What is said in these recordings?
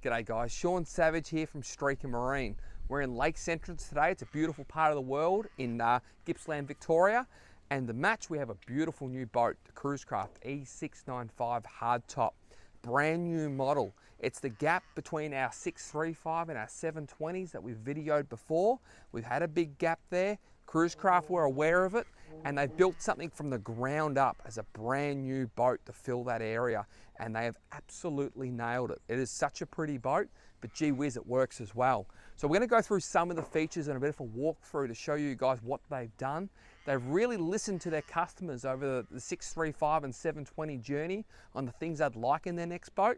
G'day guys, Sean Savage here from Streaker Marine. We're in Lakes Entrance today. It's a beautiful part of the world in Gippsland, Victoria. And the match, we have a beautiful new boat, the Cruise Craft E695 hardtop. Brand new model. It's the gap between our 635 and our 720s that we've videoed before. We've had a big gap there. Cruise Craft were aware of it, and they've built something from the ground up as a brand new boat to fill that area, and they have absolutely nailed it. It is such a pretty boat, but gee whiz, it works as well. So we're going to go through some of the features and a bit of a walkthrough to show you guys what they've done. They've really listened to their customers over the 635 and 720 journey on the things they'd like in their next boat.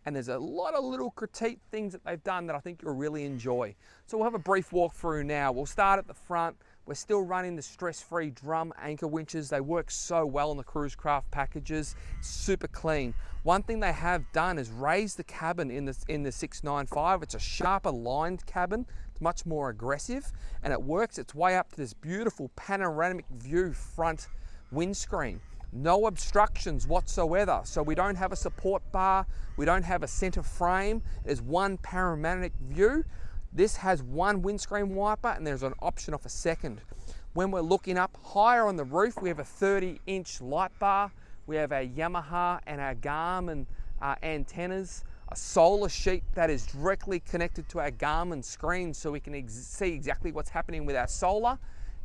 And there's a lot of little critique things that they've done that I think you'll really enjoy. So we'll have a brief walkthrough now. We'll start at the front. We're still running the stress-free drum anchor winches. They work so well in the Cruise Craft packages, super clean. One thing they have done is raise the cabin in the 695. It's a sharper lined cabin. It's much more aggressive, and it works its way up to this beautiful panoramic view front windscreen. No obstructions whatsoever. So we don't have a support bar. We don't have a center frame. There's one panoramic view. This has one windscreen wiper, and there's an option of a second. When we're looking up higher on the roof, we have a 30-inch light bar. We have our Yamaha and our Garmin antennas, a solar sheet that is directly connected to our Garmin screen so we can see exactly what's happening with our solar,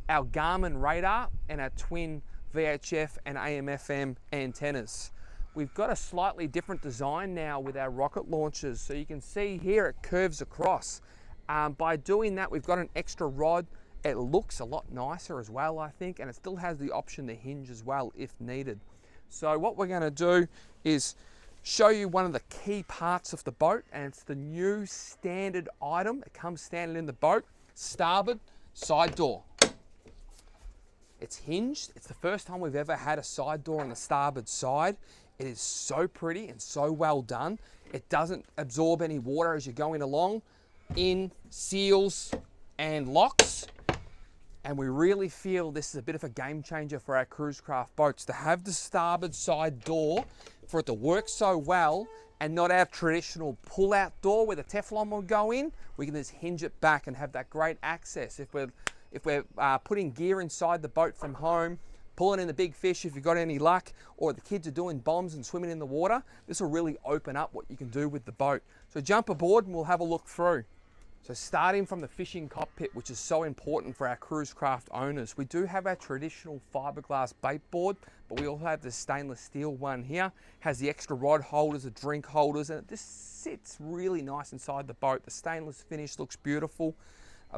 our Garmin radar, and our twin VHF and AM/FM antennas. We've got a slightly different design now with our rocket launchers, so you can see here it curves across. By doing that, we've got an extra rod. It looks a lot nicer as well, I think, and it still has the option to hinge as well if needed. So what we're going to do is show you one of the key parts of the boat, and it's the new standard item. It comes standard in the boat, starboard side door. It's hinged. It's the first time we've ever had a side door on the starboard side. It is so pretty and so well done. It doesn't absorb any water as you're going along. In seals and locks, and we really feel this is a bit of a game changer for our Cruise Craft boats to have the starboard side door, for it to work so well and not have traditional pull-out door where the Teflon will go in. We can just hinge it back and have that great access. If we're putting gear inside the boat from home, pulling in the big fish if you've got any luck, or the kids are doing bombs and swimming in the water, this will really open up what you can do with the boat. So jump aboard and we'll have a look through. So starting from the fishing cockpit, which is so important for our Cruise Craft owners, we do have our traditional fiberglass bait board, but we also have the stainless steel one here. Has the extra rod holders, the drink holders, and this sits really nice inside the boat. The stainless finish looks beautiful.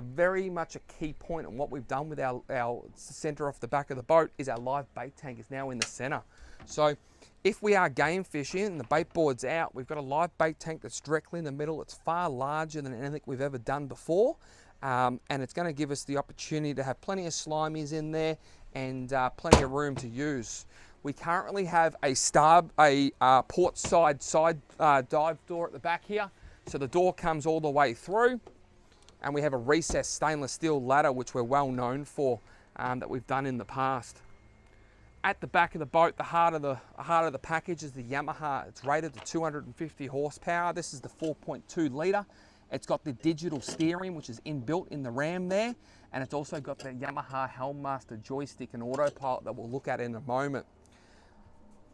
Very much a key point on what we've done with our center off the back of the boat is our live bait tank is now in the center. So if we are game fishing and the bait board's out, we've got a live bait tank that's directly in the middle. It's far larger than anything we've ever done before, and it's going to give us the opportunity to have plenty of slimies in there and plenty of room to use. We currently have a port side dive door at the back here, so the door comes all the way through. And we have a recessed stainless steel ladder, which we're well known for, that we've done in the past. At the back of the boat, the heart of the package is the Yamaha. It's rated to 250 horsepower. This is the 4.2 litre. It's got the digital steering, which is inbuilt in the ram there, and it's also got the Yamaha Helmmaster joystick and autopilot that we'll look at in a moment.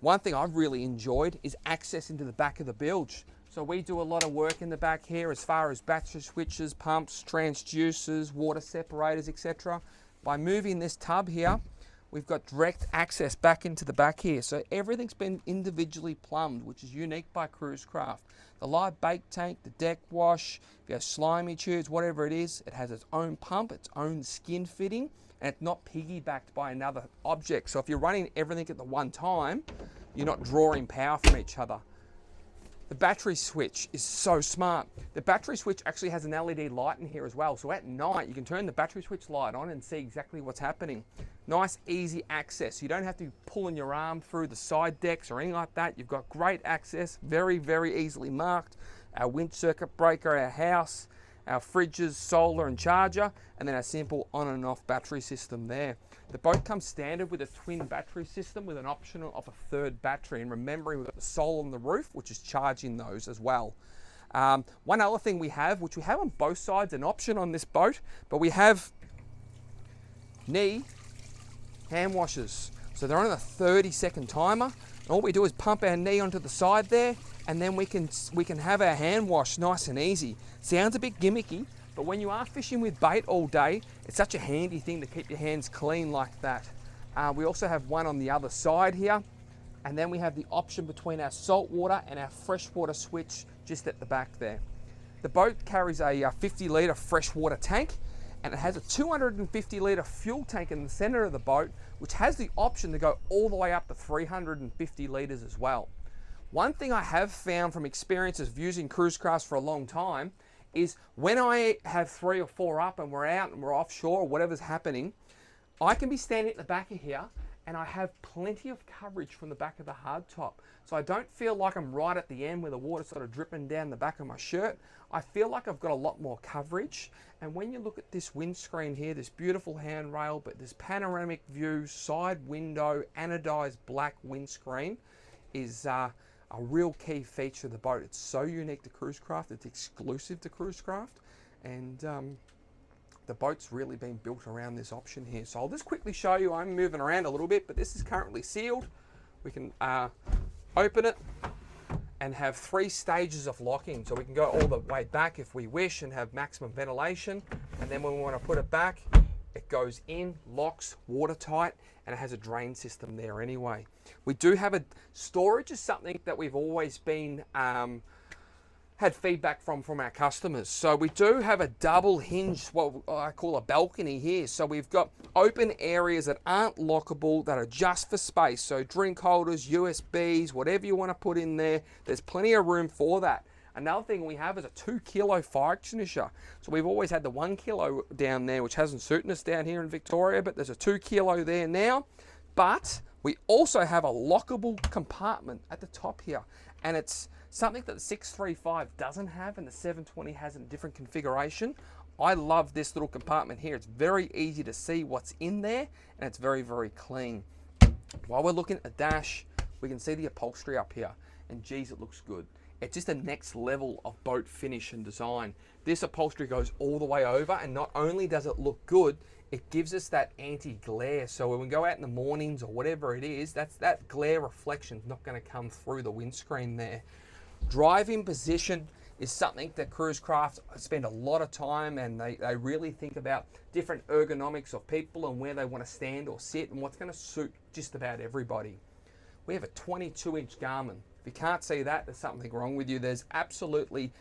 One thing I've really enjoyed is access into the back of the bilge. So we do a lot of work in the back here as far as battery switches, pumps, transducers, water separators, etc. By moving this tub here, we've got direct access back into the back here. So everything's been individually plumbed, which is unique by Cruise Craft. The live bait tank, the deck wash, if you have slimy tubes, whatever it is, it has its own pump, its own skin fitting, and it's not piggybacked by another object. So if you're running everything at the one time, you're not drawing power from each other. The battery switch is so smart. The battery switch actually has an LED light in here as well. So at night, you can turn the battery switch light on and see exactly what's happening. Nice, easy access. You don't have to be pulling your arm through the side decks or anything like that. You've got great access, very, very easily marked. Our winch circuit breaker, our house, our fridges, solar and charger, and then our simple on and off battery system there. The boat comes standard with a twin battery system with an option of a third battery, and remembering we've got the solar on the roof, which is charging those as well. One other thing we have, which we have on both sides, an option on this boat, but we have knee hand washers. So they're on a 30-second timer. And all we do is pump our knee onto the side there, and then we can have our hand wash nice and easy. Sounds a bit gimmicky, but when you are fishing with bait all day, it's such a handy thing to keep your hands clean like that. We also have one on the other side here, and then we have the option between our saltwater and our freshwater switch just at the back there. The boat carries a 50-litre freshwater tank, and it has a 250-litre fuel tank in the center of the boat, which has the option to go all the way up to 350 litres as well. One thing I have found from experiences of using cruise crafts for a long time is when I have 3 or 4 up and we're out and we're offshore or whatever's happening, I can be standing at the back of here and I have plenty of coverage from the back of the hardtop. So I don't feel like I'm right at the end where the water's sort of dripping down the back of my shirt. I feel like I've got a lot more coverage. And when you look at this windscreen here, this beautiful handrail, but this panoramic view, side window, anodized black windscreen is a real key feature of the boat. It's so unique to Cruise Craft, it's exclusive to Cruise Craft, and the boat's really been built around this option here. So I'll just quickly show you, I'm moving around a little bit, but this is currently sealed. We can open it and have 3 stages of locking. So we can go all the way back if we wish and have maximum ventilation. And then when we want to put it back, it goes in, locks, watertight, and it has a drain system there anyway. We do have a storage is something that we've always been had feedback from our customers. So we do have a double hinge, what I call a balcony here. So we've got open areas that aren't lockable, that are just for space. So drink holders, USBs, whatever you want to put in there, there's plenty of room for that. Another thing we have is a 2-kilo fire extinguisher. So we've always had the 1 kilo down there, which hasn't suited us down here in Victoria, but there's a 2 kilo there now. But we also have a lockable compartment at the top here, and it's something that the 635 doesn't have and the 720 has in a different configuration. I love this little compartment here. It's very easy to see what's in there, and it's very, very clean. While we're looking at the dash, we can see the upholstery up here, and geez, it looks good. It's just the next level of boat finish and design. This upholstery goes all the way over, and not only does it look good, it gives us that anti-glare. So when we go out in the mornings or whatever it is, that glare reflection is not going to come through the windscreen there. Driving position is something that Cruise Craft spend a lot of time, and they really think about different ergonomics of people and where they want to stand or sit and what's going to suit just about everybody. We have a 22-inch Garmin. If you can't see that, there's something wrong with you. There's absolutely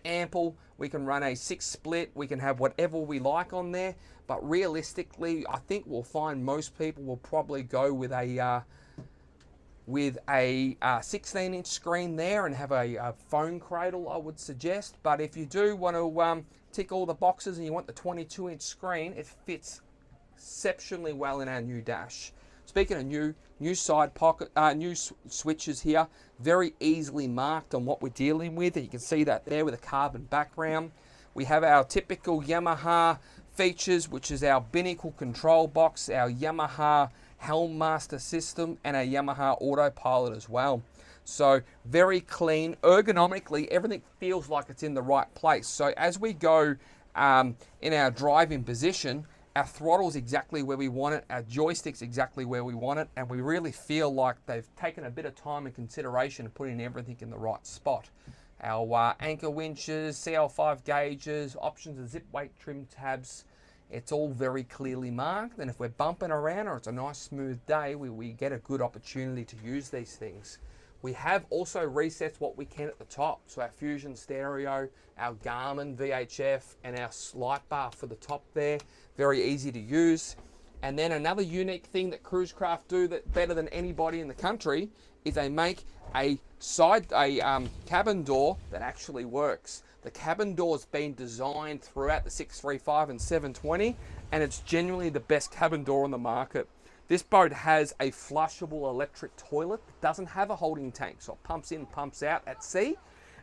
ample. We can run a 6 split. We can have whatever we like on there. But realistically, I think we'll find most people will probably go with a 16-inch screen there and have a phone cradle, I would suggest. But if you do want to tick all the boxes and you want the 22-inch screen, it fits exceptionally well in our new dash. Speaking of new side pocket, new switches here, very easily marked on what we're dealing with. You can see that there with a carbon background. We have our typical Yamaha features, which is our binnacle control box, our Yamaha Helm Master system, and our Yamaha autopilot as well. So very clean, ergonomically, everything feels like it's in the right place. So as we go in our driving position, our throttle's exactly where we want it, our joystick's exactly where we want it, and we really feel like they've taken a bit of time and consideration and putting everything in the right spot. Our anchor winches, CL5 gauges, options and zip weight trim tabs, it's all very clearly marked, and if we're bumping around or it's a nice smooth day, we get a good opportunity to use these things. We have also resets what we can at the top, so our Fusion stereo, our Garmin VHF, and our light bar for the top there, very easy to use. And then another unique thing that Cruise Craft do that better than anybody in the country is they make a cabin door that actually works. The cabin door's been designed throughout the 635 and 720, and it's genuinely the best cabin door on the market. This boat has a flushable electric toilet. It doesn't have a holding tank, so it pumps in, pumps out at sea.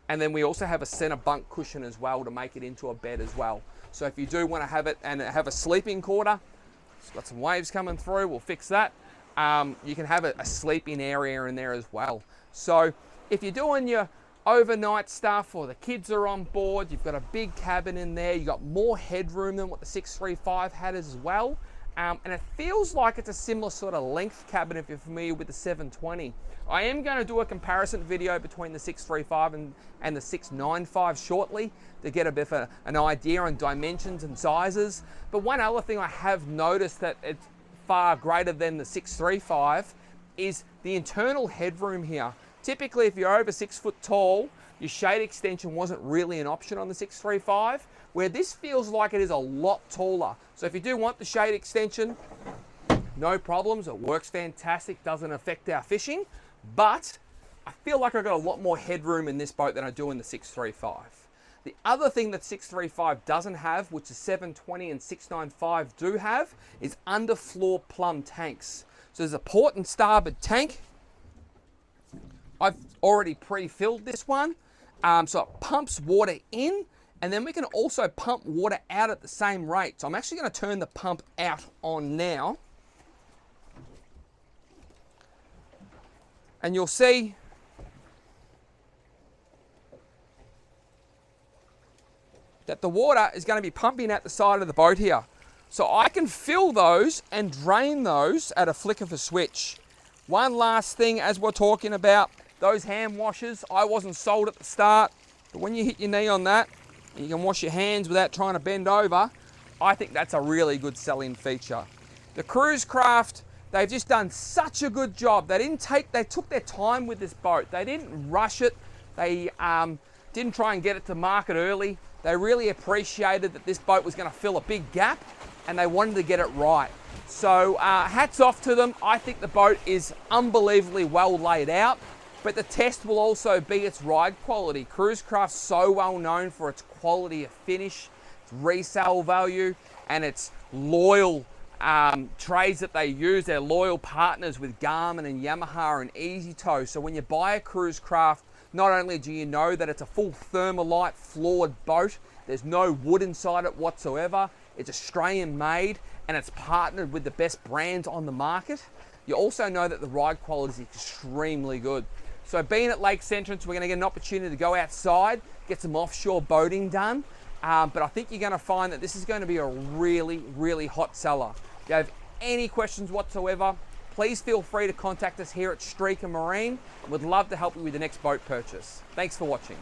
And then we also have a center bunk cushion as well to make it into a bed as well. So if you do want to have it and have a sleeping quarter, it's got some waves coming through, we'll fix that. You can have a sleeping area in there as well. So if you're doing your overnight stuff, or the kids are on board. You've got a big cabin in there. You've got more headroom than what the 635 had as well. And it feels like it's a similar sort of length cabin if you're familiar with the 720. I am going to do a comparison video between the 635 and the 695 shortly to get a bit of an idea on dimensions and sizes. But one other thing I have noticed that it's far greater than the 635 is the internal headroom here. Typically, if you're over 6 foot tall, your shade extension wasn't really an option on the 635, where this feels like it is a lot taller. So if you do want the shade extension, no problems, it works fantastic, doesn't affect our fishing, but I feel like I've got a lot more headroom in this boat than I do in the 635. The other thing that 635 doesn't have, which the 720 and 695 do have, is underfloor Plum tanks. So there's a port and starboard tank. I've already pre-filled this one, so it pumps water in, and then we can also pump water out at the same rate. So I'm actually going to turn the pump out on now. And you'll see that the water is going to be pumping out the side of the boat here. So I can fill those and drain those at a flick of a switch. One last thing as we're talking about, those hand washers, I wasn't sold at the start, but when you hit your knee on that, and you can wash your hands without trying to bend over, I think that's a really good selling feature. The Cruise Craft, they've just done such a good job. They took their time with this boat. They didn't rush it. They didn't try and get it to market early. They really appreciated that this boat was going to fill a big gap, and they wanted to get it right. So hats off to them. I think the boat is unbelievably well laid out, but the test will also be its ride quality. Cruise Craft's so well known for its quality of finish, its resale value, and its loyal trades that they use. They're loyal partners with Garmin and Yamaha and Easy Tow. So when you buy a Cruise Craft, not only do you know that it's a full Thermalite floored boat, there's no wood inside it whatsoever, it's Australian made, and it's partnered with the best brands on the market, you also know that the ride quality is extremely good. So being at Lakes Entrance, we're going to get an opportunity to go outside, get some offshore boating done, but I think you're going to find that this is going to be a really, really hot seller. If you have any questions whatsoever, please feel free to contact us here at Streaker Marine. We'd love to help you with the next boat purchase. Thanks for watching.